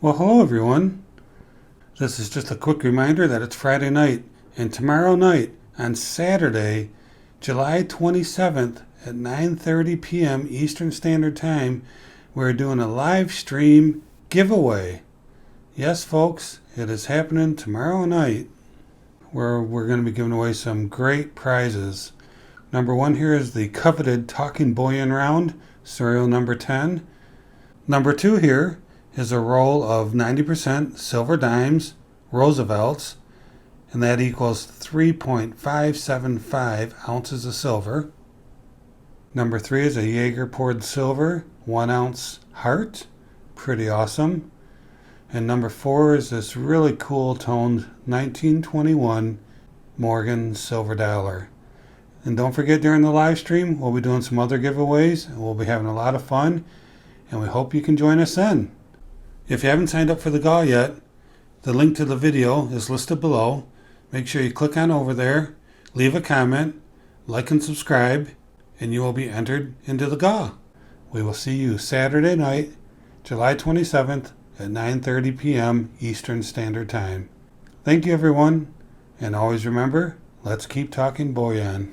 Well, hello everyone. This is just a quick reminder that it's Friday night, and tomorrow night on Saturday, July 27th at 9:30 p.m. Eastern Standard Time, we're doing a live stream giveaway. Yes, folks, it is happening tomorrow night, where we're going to be giving away some great prizes. Number one here is the coveted Talking Bullion round, serial number 10. Number two here is a roll of 90% silver dimes, Roosevelts, and that equals 3.575 ounces of silver. Number three is a Yeager poured silver, 1 ounce heart, pretty awesome. And number four is this really cool toned 1921 Morgan silver dollar. And don't forget, during the live stream, we'll be doing some other giveaways, and we'll be having a lot of fun, and we hope you can join us then. If you haven't signed up for the GAW yet, the link to the video is listed below. Make sure you click on over there, leave a comment, like and subscribe, and you will be entered into the GAW. We will see you Saturday night, July 27th at 9:30 p.m. Eastern Standard Time. Thank you, everyone, and always remember, let's keep talking bullion.